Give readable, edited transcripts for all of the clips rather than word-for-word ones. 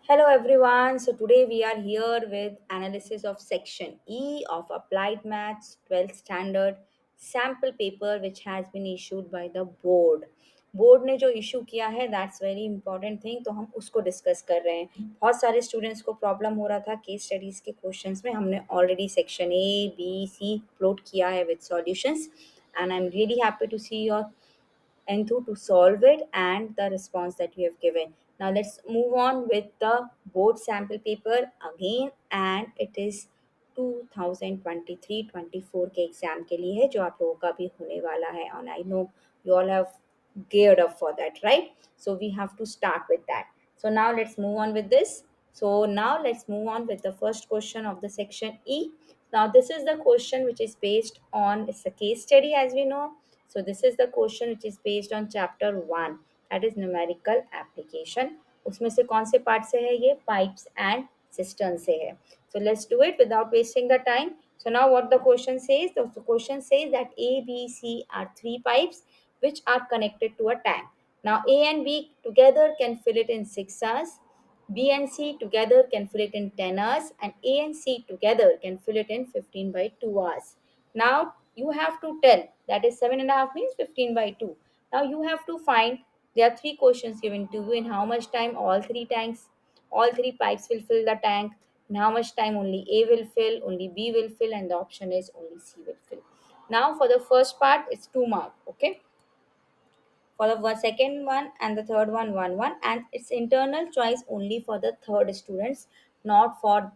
Hello everyone. So today we are here with analysis of section E of Applied Maths 12th standard sample paper which has been issued by the board. Board ने जो issue किया है that's very important thing, तो हम उसको discuss कर रहे हैं. बहुत सारे स्टूडेंट्स को प्रॉब्लम हो रहा था केस स्टडीज के क्वेश्चंस में. हमने already section A B C upload किया है with solutions and I am really happy to see your Enthoo to solve it and the response that you have given. Now let's move on with the board sample paper again, and it is 2023-24 के exam के लिए है जो आप लोगों का भी होने वाला है. And I know you all have geared up for that, right? So we have to start with that. So now let's move on with this. So now let's move on with the first question of the section E. Now this is the question which is based on, it's a case study as we know. So this is the question which is based on chapter 1, that is numerical application. उसमें से कौन से part से है? ये pipes and cisterns से है. So let's do it without wasting the time. So now what the question says? The question says that A, B, C are three pipes which are connected to a tank. Now A and B together can fill it in 6 hours. B and C together can fill it in 10 hours, and A and C together can fill it in 15 by 2 hours. Now you have to tell, that is 7.5 means 15 by 2. Now you have to find, there are three questions given to you, in how much time all three pipes will fill the tank, in how much time only A will fill, only B will fill, and the option is only C will fill. Now for the first part, it's 2 mark, okay? For the second one and the third one, 1 1, and it's internal choice only for the third students, not for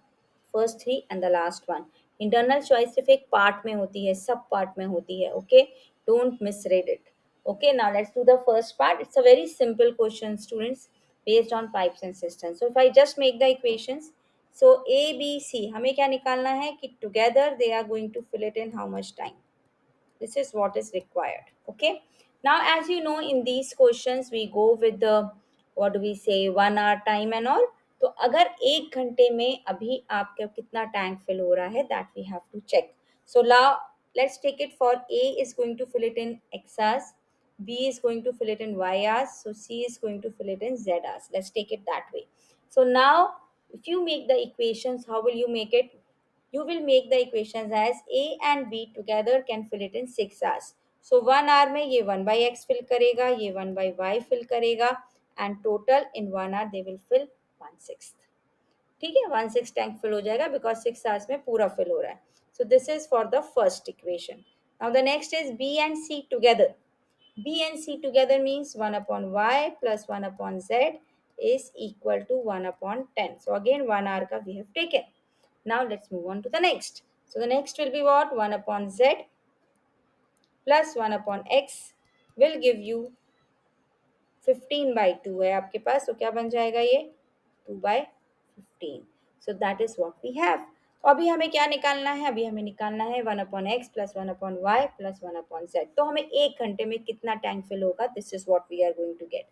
first three and the last one. Internal choice सिर्फ एक part में होती है, सब part में होती है, okay? Don't misread it. Okay, now let's do the first part. It's a very simple question, students, based on pipes and cisterns. So if I just make the equations, so A B C हमें क्या निकालना है कि together they are going to fill it in how much time? This is what is required. Okay, now as you know, in these questions we go with the, what do we say, 1 hour time and all. तो अगर 1 घंटे में अभी आपका कितना tank fill हो रहा है, that we have to check. So let's take it for A is going to fill it in X hours, B is going to fill it in Y hours, so C is going to fill it in Z hours. Let's take it that way. So now if you make the equations, how will you make it? You will make the equations as A and B together can fill it in 6 hours. So 1 hour में ये 1/x fill करेगा, ये 1/y fill करेगा, and total in 1 hour they will fill 1/6. ठीक है, 1/6 tank fill हो जाएगा because 6 hours में पूरा फिल हो रहा है. So this is for the first equation. Now the next is B and C together. B and C together means 1 upon y plus 1 upon z is equal to 1 upon 10. So again 1 hour ka we have taken. Now let's move on to the next. So the next will be what? 1 upon z plus 1 upon x will give you 15/2 है आपके पास, तो क्या बन जाएगा ये? 2/15. So that is what we have. तो अभी हमें क्या निकालना है? अभी हमें निकालना है 1 upon X plus 1 upon Y plus 1 upon Z. तो हमें 1 घंटे में कितना टैंक फिल होगा? This is what we are going to get.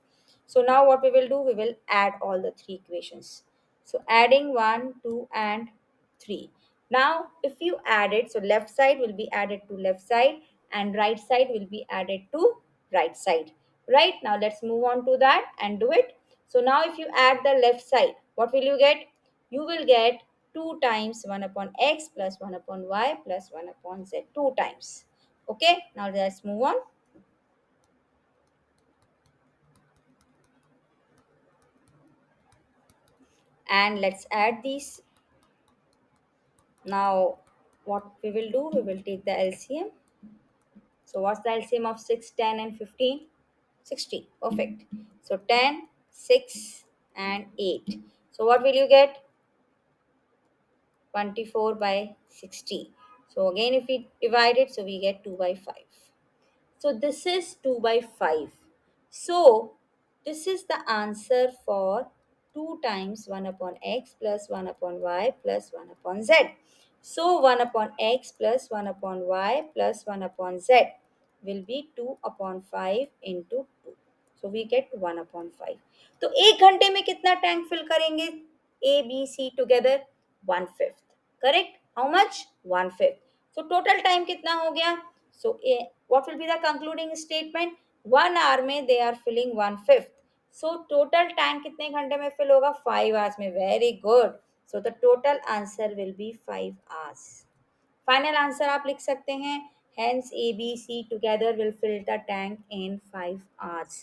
So now what we will do, we will add all the three equations. So adding 1, 2 and 3. Now if you add it, so left side will be added to left side and right side will be added to right side. Right, now let's move on to that and do it. So now if you add the left side, what will you get? You will get 2 times 1 upon x plus 1 upon y plus 1 upon z, 2 times. Okay, now let's move on. And let's add these. Now what we will do, we will take the LCM. So what's the LCM of 6, 10 and 15? 60. Perfect. So 10, 6 and 8. So what will you get? 24/60. So again if we divide it, so we get 2/5. So this is 2/5. So this is the answer for 2 times 1 upon x plus 1 upon y plus 1 upon z. So 1 upon x plus 1 upon y plus 1 upon z will be 2 upon 5 into 2. So we get 1 upon 5. तो 1 घंटे में कितना tank fill करेंगे? A, B, C together 1/5. Correct? How much? 1/5. So total time कितना हो गया? So what will be the concluding statement? 1 hour में they are filling 1/5. So total tank कितने घंटे में फिल होगा? 5 आवर्स में. Very good. So the total answer will be 5 hours. Final answer आप लिख सकते हैं. Hence A, B, C together will fill the tank in 5 hours.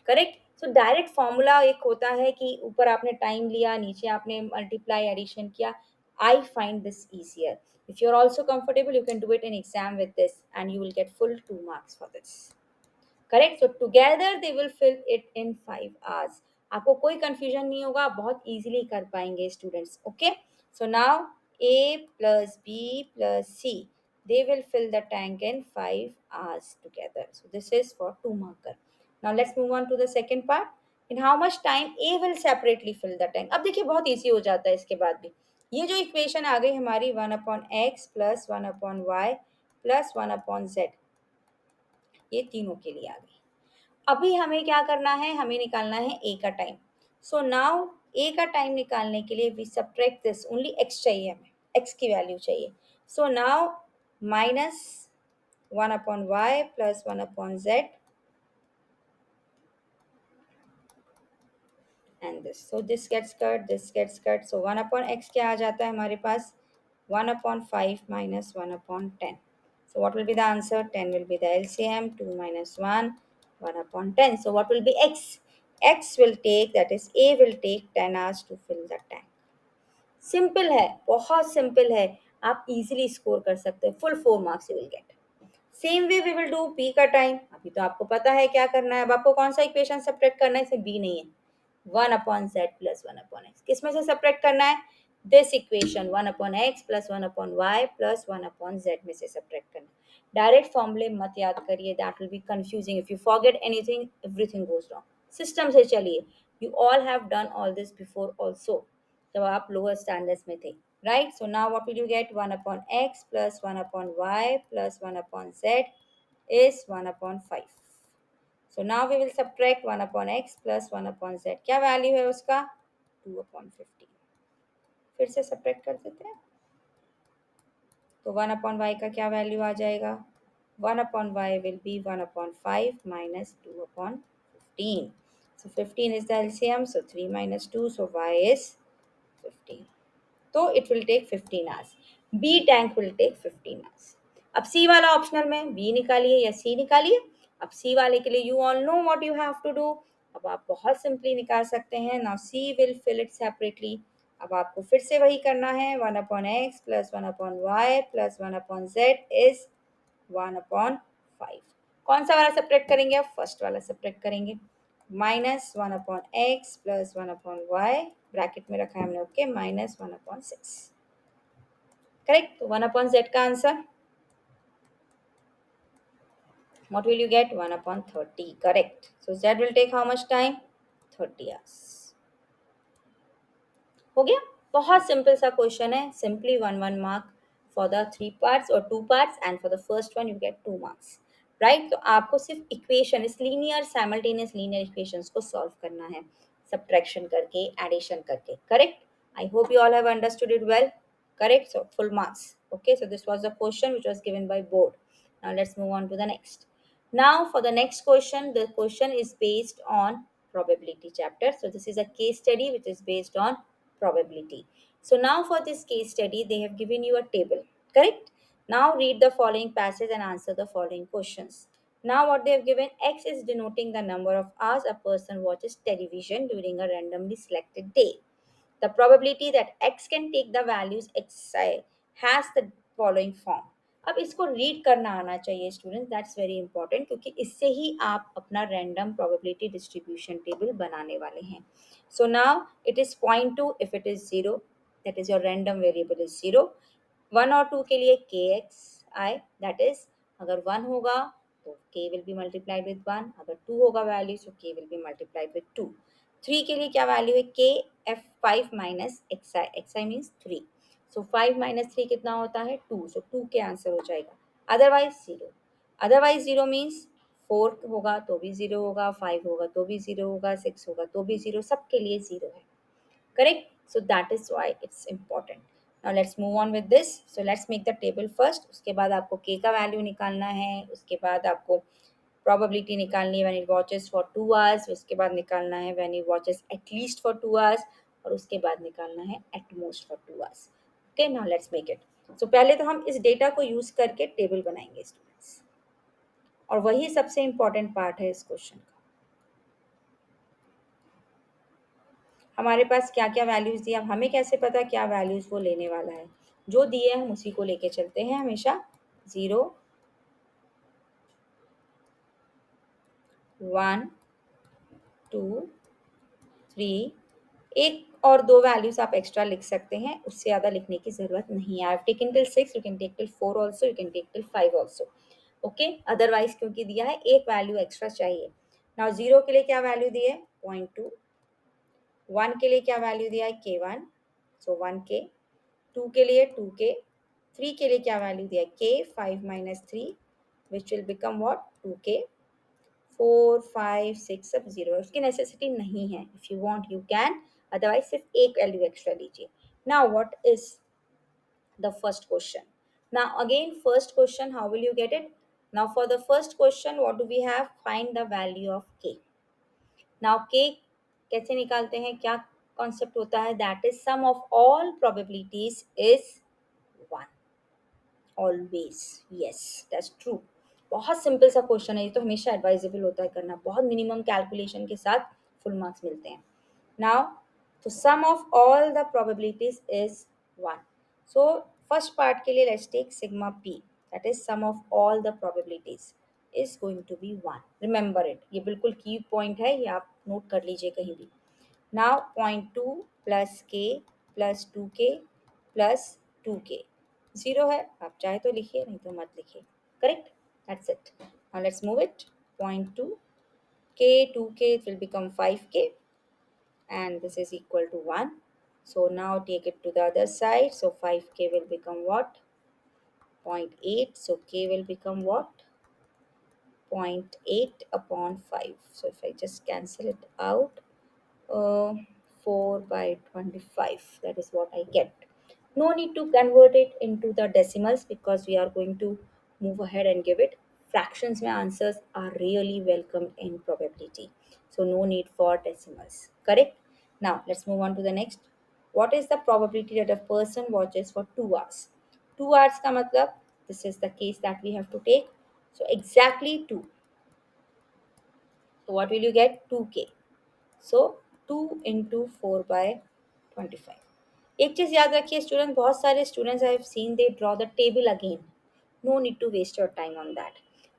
Correct. So direct formula एक होता है कि ऊपर आपने टाइम लिया, नीचे आपने मल्टीप्लाई एडिशन किया. I find this easier. If you're also comfortable, you can do it in exam with this and you will get full 2 marks for this. करेक्ट. So together they will fill it in 5 hours. आपको कोई confusion नहीं होगा, आप बहुत easily कर पाएंगे students. Okay. So now A plus B plus C they will fill the tank in 5 hours together. So this is for 2 marker. Now let's move on to the second part. In how much time A will separately fill the tank? अब देखिए बहुत easy हो जाता है इसके बाद भी. ये जो इक्वेशन आ गई हमारी 1/x plus 1/y plus 1/z, ये तीनों के लिए आ गई. अभी हमें क्या करना है? हमें निकालना है ए का टाइम. सो नाउ ए का टाइम निकालने के लिए we subtract this. Only X चाहिए हमें, एक्स की वैल्यू चाहिए. So now minus 1/y plus 1/z and this. So this gets cut, this gets cut. So 1/x क्या आ जाता है हमारे पास? 1/5 minus 1/10. So what will be the answer? 10 will be the LCM. 2 minus 1, 1/10. So what will be x? X will take, that is A will take 10 hours to fill the tank. Simple है, बहुत simple है. आप easily score कर सकते हैं. Full 4 marks you will get. Same way we will do P का time. अभी तो आपको पता है क्या करना है. अब आपको कौन सा इक्वेशन सब्ट्रैक्ट करना है? इसमें बी नहीं है. 1/z प्लस 1/x किस में से सब्ट्रैक्ट करना है? This equation 1/x plus 1/y plus 1/z में से सब्ट्रैक्ट करना है. डायरेक्ट फॉर्मूले मत याद करिए, that will be confusing. If you forget anything, everything goes wrong. System से चलिए. You all have done all this before also, जब आप लोअर स्टैंडर्ड्स में थे. Right? So now what will you get? 1/x plus 1/y plus 1/z is 1/5. So now we will subtract 1/x plus 1/z. क्या value है उसका? 2/15. फिर से subtract कर देते हैं. तो 1/y का क्या वैल्यू आ जाएगा? 1/y will be 1/5 minus 2/15. So 15 is the LCM. So 3 minus 2. So y is 15. तो it will take 15 hours. B tank will take 15 hours. अब सी वाला ऑप्शनल में बी निकालिए या सी निकालिए. अब सी वाले के लिए you all know what you have to do. अब आप बहुत सिंपली निकाल सकते हैं. Now C will fill it separately. अब आपको फिर से वही करना है. 1/x plus 1/y plus 1/z is 1/5. कौन सा वाला सब्ट्रैक्ट करेंगे? आप फर्स्ट वाला सब्ट्रैक्ट करेंगे. Minus 1/x plus 1/y bracket में रखा है हमने. ओके. माइनस 1/6. करेक्ट. तो 1/z का answer what will you get? 1/30. Correct. So z will take how much time? 30 hours. हो गया. बहुत सिंपल सा क्वेश्चन है. Simply 1 mark for the 3 parts और 2 parts and for the first one you get 2 marks. Right. तो आपको सिर्फ equation, इस लीनियर साइमल्टेनियस लीनियर इक्वेशंस को सॉल्व करना है, सब्ट्रैक्शन करके, एडिशन करके. Correct. I hope you all have understood it well. Correct. So full marks. Okay. So this was the question which was given by board. Now let's move on to the next. Now for the next question, the question is based on probability chapter. So this is a case study which is based on probability. So now for this case study, they have given you a table. Correct. Now read the following passage and answer the following questions. Now what they have given, X is denoting the number of hours a person watches television during a randomly selected day. The probability that x can take the values xi has the following form. अब इसको read करना आना चाहिए students. That's very important, क्योंकि इससे ही आप अपना random probability distribution table बनाने वाले हैं. So now it is 0.2 if it is 0, that is your random variable is 0. 1 और 2 के लिए के एक्स आई, दैट इज अगर 1 होगा तो k will be multiplied with 1, अगर 2 होगा वैल्यू तो k will be multiplied with 2. 3 के लिए क्या वैल्यू है? के F 5 minus x I, x I means 3. So 5 minus 3 कितना होता है? 2. सो 2 के आंसर हो जाएगा. अदरवाइज 0. अदरवाइज 0 मीन्स 4 होगा तो भी 0 होगा, 5 होगा तो भी 0 होगा, 6 होगा तो भी 0, सबके लिए 0 है. Correct. So that is why it's important. Now let's move on with this. So let's make the table first. उसके बाद आपको k का वैल्यू निकालना है. उसके बाद आपको प्रोबेबिलिटी निकालनी है when it watches for 2 hours, उसके बाद निकालना है when it watches at least for 2 hours, और उसके बाद निकालना है at most for 2 hours. Okay, now let's make it. So पहले तो हम इस डेटा को यूज करके टेबल बनाएंगे स्टूडेंट्स, और वही सबसे इंपॉर्टेंट पार्ट है इस क्वेश्चन का। हमारे पास क्या क्या वैल्यूज दिया, अब हमें कैसे पता क्या वैल्यूज वो लेने वाला है, जो दिए हम उसी को लेके चलते हैं हमेशा। 0, 1, 2, 3, एक और दो वैल्यूज आप एक्स्ट्रा लिख सकते हैं, उससे ज़्यादा लिखने की ज़रूरत नहीं है। I have taken till 6, you can take till 4 also, you can take till 5 also. Okay, otherwise क्योंकि दिया है एक वैल्यू एक्स्ट्रा चाहिए। नाउ 0 के लिए क्या वैल्यू दी है, 0.2। 1 के लिए क्या वैल्यू दिया है, k1, सो 1k। 2 के लिए 2k। 3 के लिए क्या वैल्यू दिया है, k, 5 minus 3, which will become what, 2k। 4, 5, 6 सब 0 है, उसकी नेसेसिटी नहीं है। If you want you can, otherwise सिर्फ एक वैल्यू एक्स्ट्रा लीजिए। Now what is the first question? Now again first question, how will you get it? Now for the first question what do we have, find the value of k। Now k कैसे निकालते हैं, क्या concept होता है, that is sum of all probabilities is 1, always, yes that's true. बहुत simple सा question है, ये तो हमेशा एडवाइजेबल होता है करना, बहुत मिनिमम कैलकुलेशन के साथ फुल मार्क्स मिलते हैं। नाउ तो sum of all the probabilities is 1। So first part के लिए let's take sigma p, that is sum of all the probabilities is going to be 1। Remember it, ये बिल्कुल की पॉइंट है, ये आप नोट कर लीजिए कहीं भी। Now 0.2 plus k plus 2k plus 2k, 0 है, आप चाहे तो लिखिए नहीं तो मत लिखिए, correct, that's it. Now let's move it, 0.2 k 2k, it will become 5k, and this is equal to 1. So now take it to the other side, so 5k will become what, 0.8, so k will become what, 0.8 upon 5. So if I just cancel it out, uh, 4 by 25, that is what I get. No need to convert it into the decimals because we are going to move ahead and give it fractions where answers are really welcomed in probability, so no need for decimals, correct. Now let's move on to the next. What is the probability that a person watches for 2 hours? 2 hours ka matlab, this is the case that we have to take, so exactly 2. So what will you get, 2k, so 2 into 4 by 25। एक चीज़ याद रखिए student, बहुत सारे students I have seen they draw the table again, no need to waste your time on that.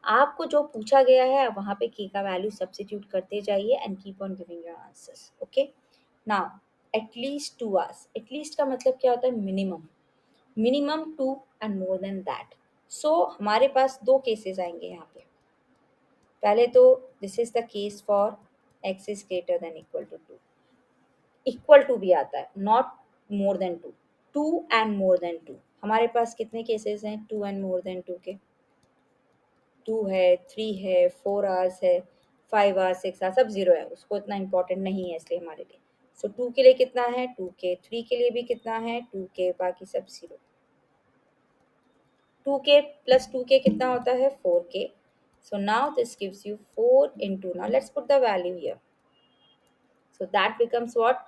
आपको जो पूछा गया है वहाँ पे के का वैल्यू सब्स्टिट्यूट करते जाइए and keep on giving your answers, okay. Now at least 2 hours, at least का मतलब क्या होता है, minimum, minimum 2 and more than that. So हमारे पास दो केसेस आएंगे यहाँ पे। पहले तो this is the case for x is greater than equal to 2, equal to भी आता है, not more than 2, 2 and more than 2। हमारे पास कितने केसेस हैं 2 एंड मोर देन 2 के, 2 है, 3 है, 4 आवर्स है, 5 आवर्स, 6 आवर्स, सब 0 है, उसको इतना इंपॉर्टेंट नहीं है इसलिए हमारे लिए। सो 2 के लिए कितना है 2k, 3 के लिए भी कितना है 2k, बाकी सब 0। 2k प्लस 2k कितना होता है 4k। So now this gives you 4 into, now let's put the value here, so that becomes what,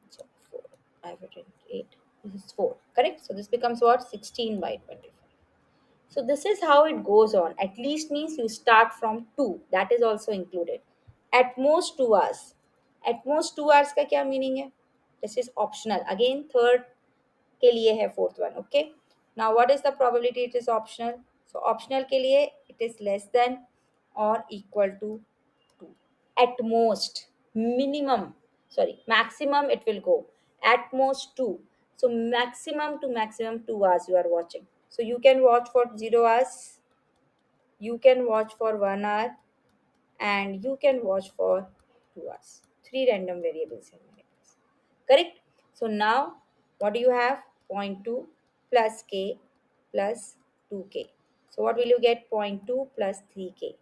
so 4, I've written 8, this is 4, correct. So this becomes what, 16 by 25. So this is how it goes on. At least means you start from 2, that is also included. At most 2 hours, at most 2 hours का क्या meaning है, this is optional, again third के लिए है fourth one, okay. Now what is the probability it is optional? So optional के लिए it is less than or equal to 2, at most, minimum, sorry, maximum it will go at most 2. So maximum to maximum 2 hours you are watching, so you can watch for 0 hours, you can watch for 1 hour, and you can watch for 2 hours, three random variables in my case, correct. So now what do you have, zero point 0.2 plus k plus 2k, so what will you get, zero point 0.2 plus 3k,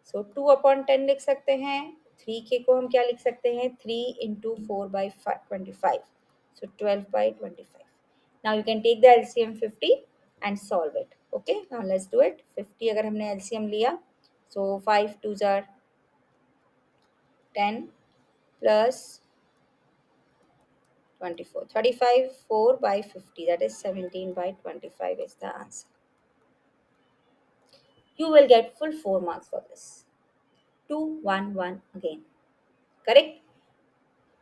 सो 2/10 लिख सकते हैं, 3k को हम क्या लिख सकते हैं 3 into 4 by 25, So 12 by 25. Now you can take the LCM 50 and solve it. Okay, now let's do it. 50 अगर हमने LCM लिया, so 5 2s are 10 plus 24. 35, 4 by 50, that is 17 by 25 is the answer. You will get full 4 marks for this. 2 1 1 again. Correct?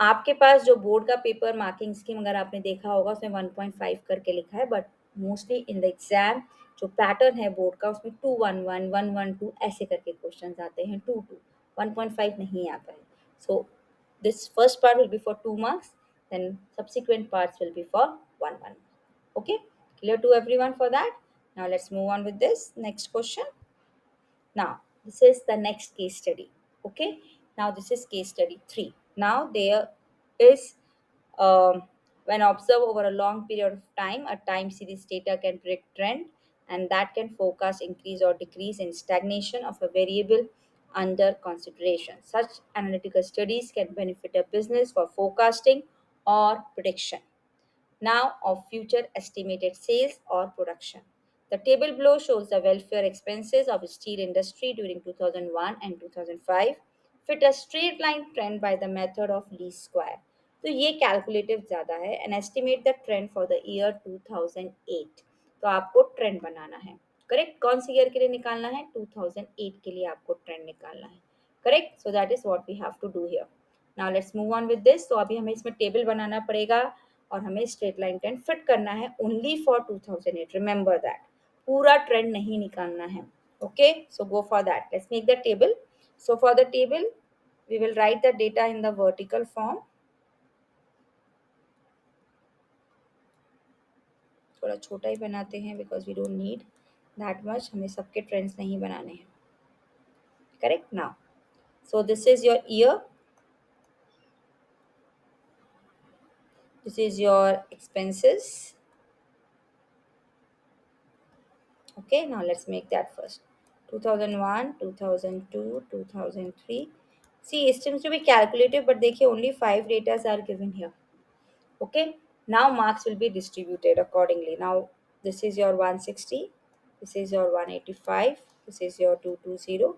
आपके पास जो board का paper marking scheme अगर आपने देखा होगा उसमें 1.5 करके लिखा है, but mostly in the exam जो पैटर्न है बोर्ड का उसमें 211 112 ऐसे करके क्वेश्चन आते हैं, 2 1.5 नहीं आता है. So this first part will be for 2 marks, then subsequent parts will be for 1 okay. Clear to everyone for that? Now let's move on with this next question. Now, this is the next case study. Okay. Now, this is case study 3. Now, there is when observed over a long period of time, a time series data can predict trend and that can forecast increase or decrease in stagnation of a variable under consideration. Such analytical studies can benefit a business for forecasting or prediction now of future estimated sales or production. The table below shows the welfare expenses of steel industry during 2001 and 2005 fit a straight line trend by the method of least square. तो ये calculative ज़्यादा है and estimate the trend for the year 2008. तो आपको trend बनाना है. Correct. कौन सी year के लिए निकालना है? 2008 के लिए आपको ट्रेंड निकालना है. Correct. So that is what we have to do here. Now let's move on with this. तो अभी हमें इसमें टेबल बनाना पड़ेगा और हमें स्ट्रेट लाइन ट्रेंड फिट करना है ओनली फॉर 2008. Remember that. पूरा ट्रेंड नहीं निकालना है. Okay. So go for that. Let's make the table. So for the table we will write the data in the vertical form. थोड़ा छोटा ही बनाते हैं because we don't need that much. हमें सबके ट्रेंड्स नहीं बनाने हैं. Correct. Now, so this is your year, this is your expenses. Okay, now let's make that first. 2001, 2002, 2003. See, it seems to be calculated, but देखिए only 5 data are given here. Okay, now marks will be distributed accordingly. Now this is your 160, this is your 185, this is your 220,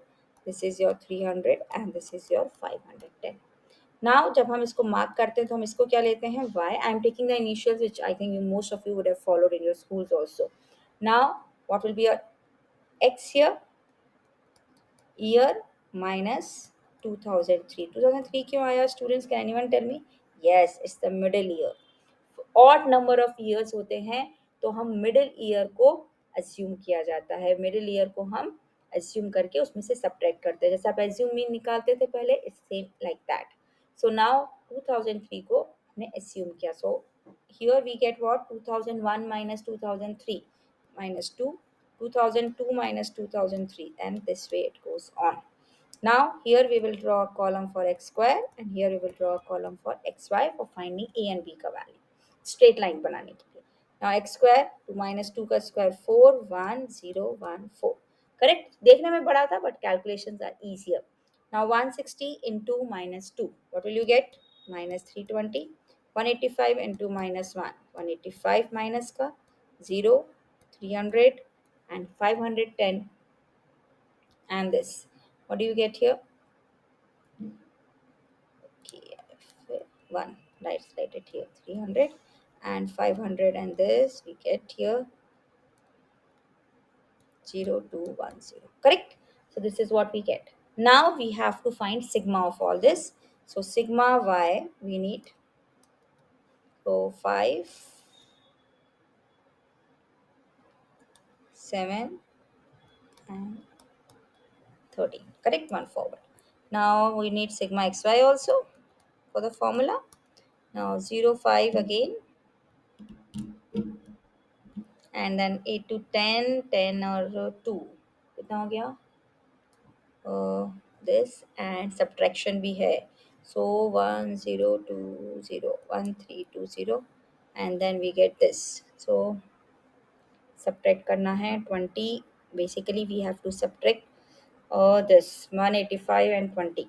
this is your 300 and this is your 510. Now जब हम इसको mark करते हैं तो हम इसको क्या लेते हैं? Y. I am taking the initials which I think most of you would have followed in your schools also. Now what will be your X here? Year minus 2003. 2003 क्यों आया students? Can anyone tell me? Yes, it's the middle year. Odd number of years होते हैं तो हम middle ear को assume किया जाता है. मिडिल ईयर को हम अस्यूम करके उसमें से सब्ट्रैक्ट करते हैं. जैसे आप एज्यूम मीन निकालते थे पहले, it's same like that. So now 2003 को हमने अस्यूम किया. So here we get what? 2001 minus 2003 minus 2, 2002 minus 2003 and this way it goes on. Now here we will draw a column for x square and here we will draw a column for xy for finding a and b का value. Straight line बनाने के लिए. Now x square 2 minus 2 का square 4 1 0 1 4. Correct. देखने में बड़ा था but calculations are easier. Now 160 into minus 2 what will you get? minus 320. 185 into minus 1 185 minus का 0 300 and 510 and this. What do you get here? Okay, 1. Let's write it here 300 and 500 and this we get here 0210. Correct. So this is what we get. Now we have to find sigma of all this. So sigma y we need 5 7 and 13. Correct. One forward. Now we need sigma xy also for the formula. Now 05 again and then 8 to 10 10 और 2 कितना हो गया? This and subtraction भी है. So 1020 1320 and then we get this. So subtract करना है 20. Basically we have to subtract this 185 and 20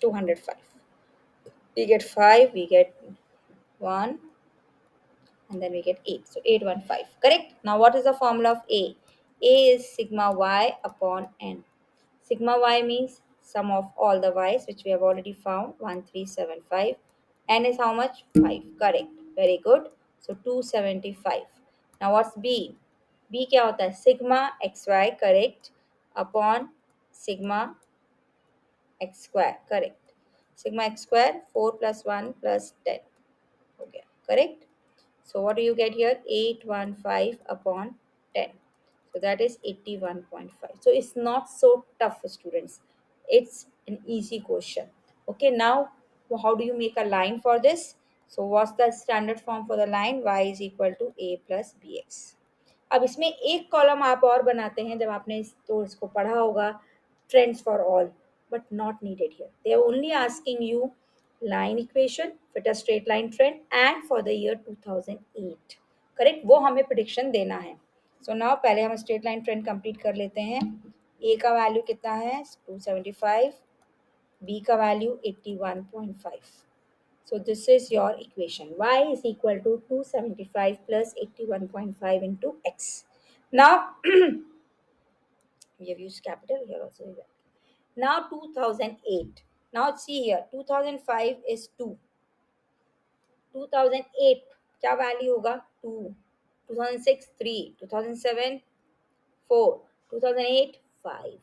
205. We get 5, we get 1, and then we get 8. So 815. Correct? Now what is the formula of A? A is sigma y upon n. Sigma y means sum of all the y's, which we have already found, 1375. N is how much? 5. Correct. Very good. So 275. Now what's B? B क्या होता है? Sigma xy, correct, upon sigma x square, correct. Sigma x square, 4 plus 1 plus 10. हो गया, correct. So what do you get here? 815 upon 10. So that is 81.5. So it's not so tough, students. It's an easy question. Okay, now how do you make a line for this? So what's the standard form for the line? Y is equal to A plus BX. अब इसमें एक column आप और बनाते हैं जब आपने तो इसको पढ़ा होगा, trends for all, but not needed here. They are only asking you line equation, fit a straight line trend, and for the year 2008. Correct, वो हमें प्रिडिक्शन देना है. सो नाउ पहले हम स्ट्रेट लाइन ट्रेंड कंप्लीट कर लेते हैं. ए का वैल्यू कितना है? 275. बी का value 81.5. So this is your equation. Y is equal to 275 plus 81.5 into x. Now we have used capital here also. Now 2008. Now see here, 2005 is 2. 2008 क्या value होगा? 2. 2006 3. 2007 4. 2008 5.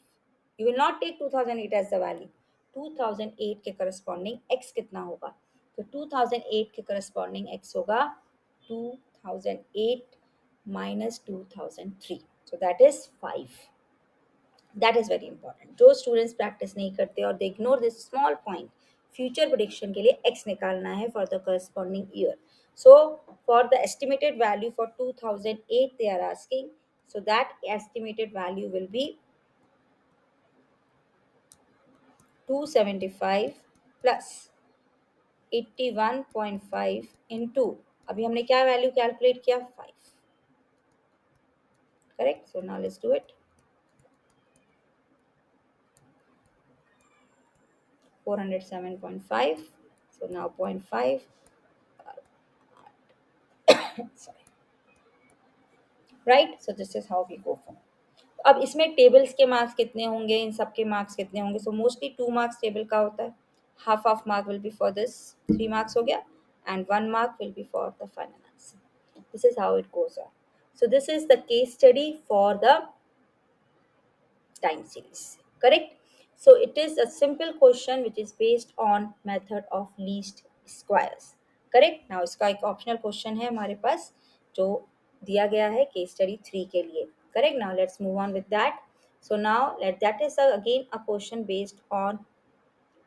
You will not take 2008 as the value. 2008 के corresponding x कितना होगा? तो 2008 के corresponding x होगा 2008 minus 2003. So that is 5. That is very important. जो students practice नहीं करते और they ignore this small point, future prediction के लिए एक्स निकालना है for the corresponding year. So for the estimated value for 2008 they are asking, so that estimated value will be 275 plus 81.5 into, अभी हमने क्या वैल्यू कैलकुलेट किया? 5. Correct. So now let's do it. 407.5. So now 0.5. Sorry. Right. So this is how we go for. अब इसमें tables के marks कितने होंगे, इन सब के मार्क्स कितने होंगे? सो मोस्टली 2 मार्क्स टेबल का होता है. Half of mark will be for this, 3 marks हो गया, and 1 mark will be for the final answer. This is how it goes on. So this is the case study for the time series. Correct? So it is a simple question which is based on method of least squares. Correct? Now इसका एक optional question है हमारे पास जो दिया गया है case study 3 के लिए. Correct? Now let's move on with that. So now that is again a question based on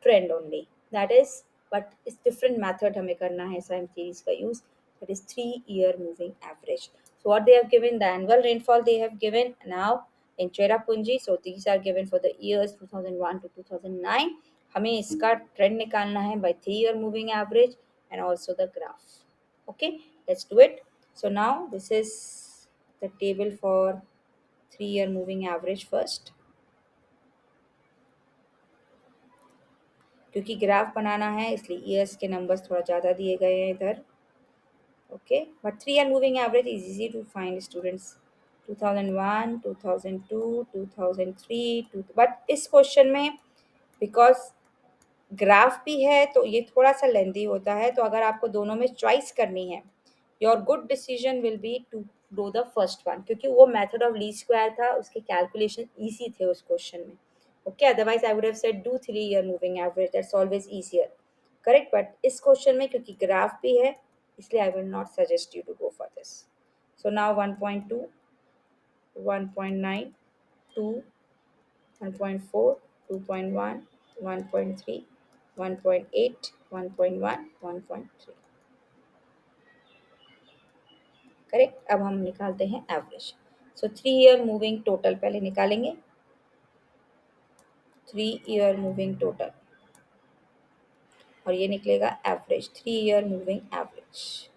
trend only. That is, but it's different method हमें करना है time series का use. That is 3-year moving average. So what they have given, the annual rainfall they have given now in Cherrapunji. So these are given for the years 2001 to 2009. हमें इसका trend निकालना है by 3-year moving average and also the graph. Okay, let's do it. So now this is the table for 3-year moving average first. क्योंकि graph बनाना है इसलिए years के numbers थोड़ा ज़्यादा दिए गए हैं इधर. Okay, but 3-year moving average is easy to find students. 2001, 2002, 2003, but इस क्वेश्चन में बिकॉज ग्राफ भी है तो ये थोड़ा सा लेंदी होता है. तो अगर आपको दोनों में चॉइस करनी है, your good decision will be to do the first one, क्योंकि वो मेथड ऑफ लीस्ट स्क्वायर था, उसके कैलकुलेशन ईजी थे उस क्वेश्चन में. Okay, otherwise I would have said do 3-year moving average. That's always easier. Correct. But इस question में क्योंकि ग्राफ भी है इसलिए I will not suggest you to go for this. So now 1.2, 1.9, 2, 1.4, 2.1, 1.3, 1.8, 1.1, 1.3. Correct. अब हम निकालते हैं एवरेज. सो 3-year मूविंग टोटल पहले निकालेंगे. 3-year मूविंग टोटल और ये निकलेगा एवरेज. 3-year moving average.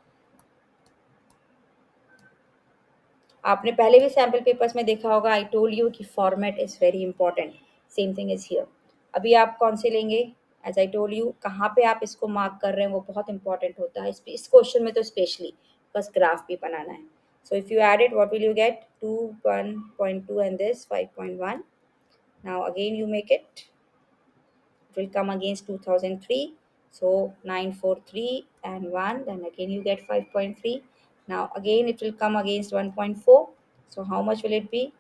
आपने पहले भी सैम्पल पेपर्स में देखा होगा. आई टोल्ड यू कि format is very important. Same thing is here. अभी आप कौन से लेंगे? एज आई टोल्ड यू, कहाँ पे आप इसको मार्क कर रहे हैं वो बहुत इंपॉर्टेंट होता है इस क्वेश्चन में तो स्पेशली, बस ग्राफ भी बनाना है. So if you add it, what will you get? 2, 1.2 and this 5.1. Now again you make it. It will come against 2003. So 943 and 1. Then again you get 5.3. Now again it will come against 1.4. So how much will it be?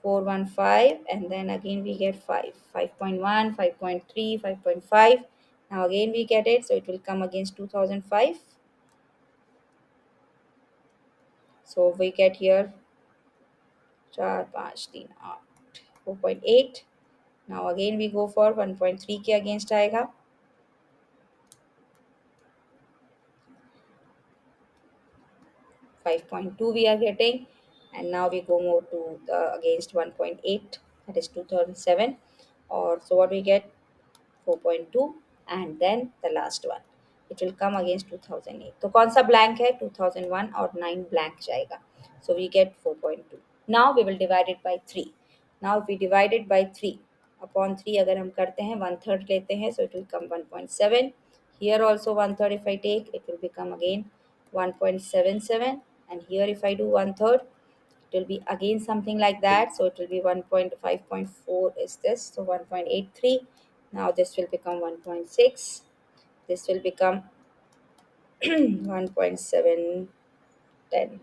415, and then again we get 5. 5.1, 5.3, 5.5. Now again we get it. So it will come against 2005. So we get here 4, 5, 3, 8, 4.8. Now again we go for 1.3 के against आएगा. 5.2 we are getting, and now we go more to the against 1.8, that is 2007. Or so what we get, 4.2, and then the last one, it will come against 2008. तो कौन सा blank है, 2001 और 9 blank जाएगा. So we get 4.2. Now we will divide it by 3. Now if we divide it by 3 upon 3 अगर हम करते हैं, one third लेते हैं, so it will come 1.7. Here also one third if I take, it will become again 1.77. And here if I do one third, it will be again something like that. So it will be 1.5.4 is this, so 1.83. Now this will become 1.6. This will become 1.7, 10,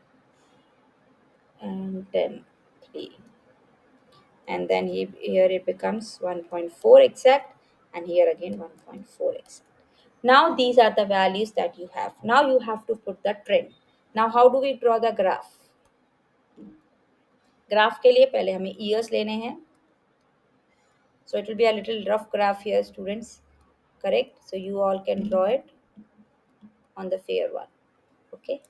and 10, 3. And then here it becomes 1.4 exact, and here again 1.4 exact. Now these are the values that you have. Now you have to put the trend. Now how do we draw the graph? Graph के लिए पहले हमें years लेने हैं. So it will be a little rough graph here, students. Correct? So you all can draw it on the fair one. Okay.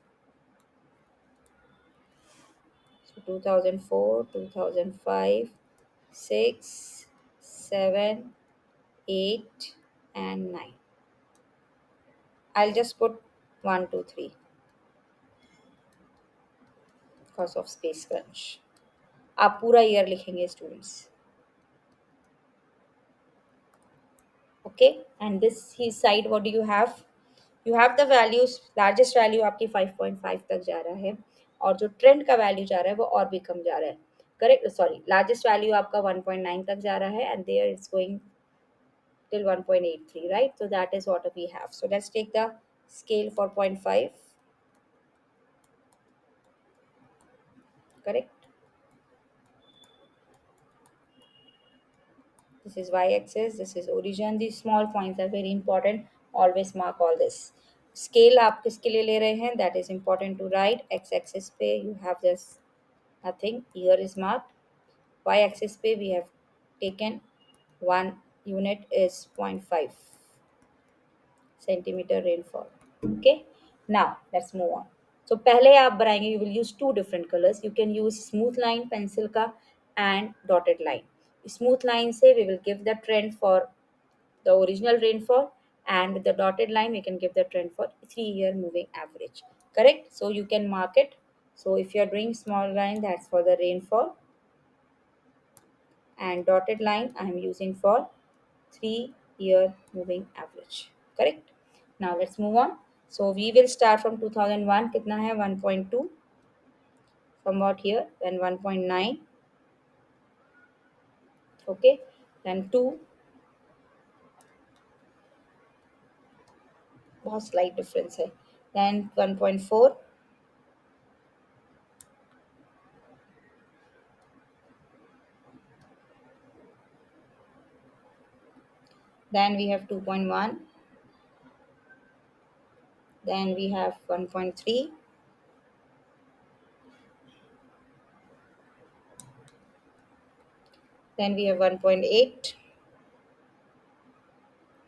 So 2004, 2005, 6, 7, 8, and 9. I'll just put 1, 2, 3 because of space crunch. आप पूरा year लिखेंगे students. Okay, and this he side what do you have? You have the values. Largest value आपकी 5.5 तक जा रहा है, और जो ट्रेंड का वैल्यू जा रहा है वो और भी कम जा रहा है. करेक्ट, सॉरी, लार्जेस्ट वैल्यू आपका 1.9 तक जा रहा है, and there is going till 1.83, right? So that is what we have. So let's take the scale for 0.5. Correct. This is y-axis, this is origin. These small points are very important. Always mark all this. Scale आप किसके लिए ले रहे हैं, that is important to write. x-axis पे you have this nothing. Here is marked. Y-axis पे we have taken 1 unit is 0.5 centimeter rainfall. Okay. Now let's move on. So पहले आप बनाएंगे, you will use two different colors. You can use smooth line pencil का and dotted line. Smooth line से we will give the trend for the original rainfall, and with the dotted line we can give the trend for 3-year moving average. Correct? So you can mark it. So if you are doing small line, that's for the rainfall, and dotted line I am using for 3-year moving average. Correct? Now let's move on. So we will start from 2001. कितना है? 1.2. From what here? Then 1.9. Okay. Then 2. बहुत slight difference है. Then 1.4. Then we have 2.1. Then we have 1.3. Then we have 1.8.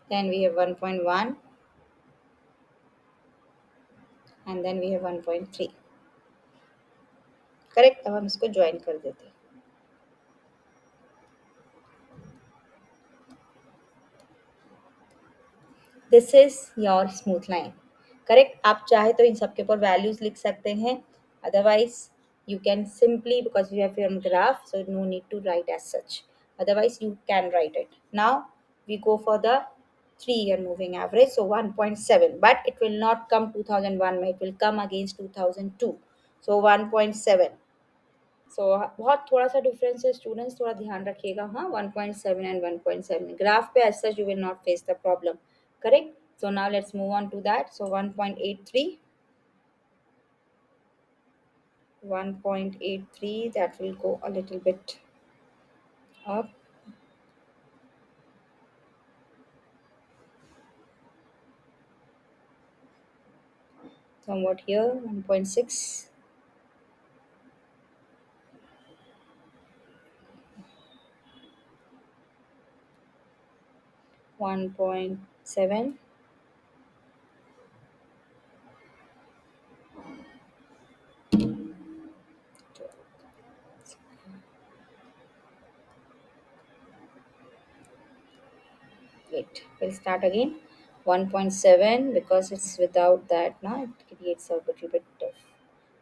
Then we have 1.1. And then we have 1.3. Correct. अब हम इसको join कर देते हैं. This is your smooth line. Correct. आप चाहे तो इन सबके ऊपर वैल्यूज लिख सकते हैं, otherwise you can simply, because you have your graph, so no need to write as such. Otherwise you can write it. Now we go for the 3-year moving average, so 1.7, but it will not come 2001 में, it will come against 2002, so 1.7. सो बहुत थोड़ा सा difference है students, थोड़ा ध्यान रखिएगा, हाँ 1.7 and 1.7 graph पे as such you will not face the problem, correct. So now let's move on to that. So 1.83, 1.83, that will go a little bit up, somewhat here 1.6, 1.7, wait, we'll start again. 1.7, because it's without that now it creates a little bit of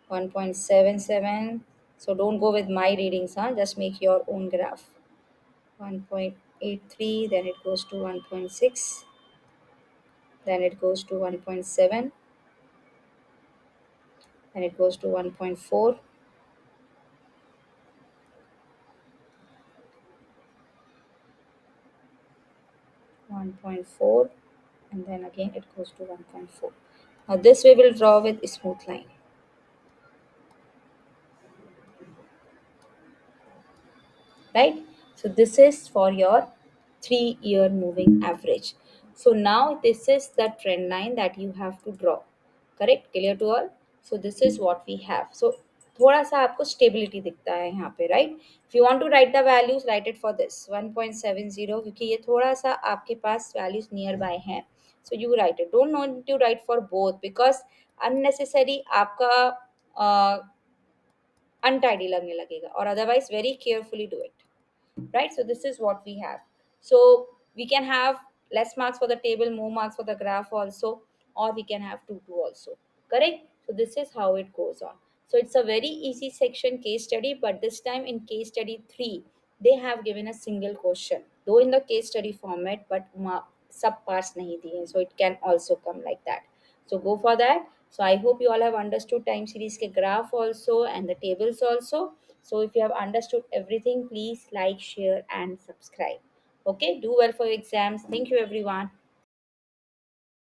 1.77. So don't go with my readings, huh? Just make your own graph. 1.83, then it goes to 1.6, then it goes to 1.7, then it goes to 1.4, 1.4, and then again it goes to 1.4. Now this we will draw with a smooth line, right? So this is for your 3-year moving average. So now this is the trend line that you have to draw. Correct? Clear to all? So this is what we have. So थोड़ा सा आपको stability दिखता है यहाँ पे, right. If you want to write the values, write it for this 1.70, क्योंकि ये थोड़ा सा आपके पास वैल्यूज नियर बाय हैं. So you write it, don't know to write for both, because unnecessary आपका अनटाइडी लगने लगेगा, और otherwise very carefully do it, right? So this is what we have. So we can have less marks for the table, more marks for the graph also, or we can have 2 also, correct? So this is how it goes on. So it's a very easy section, case study, but this time in case study 3 they have given a single question, though in the case study format, but sub parts nahi diye, so it can also come like that. So go for that. So I hope you all have understood time series ke graph also and the tables also. So if you have understood everything, please like, share, and subscribe. Okay, do well for your exams. Thank you, everyone.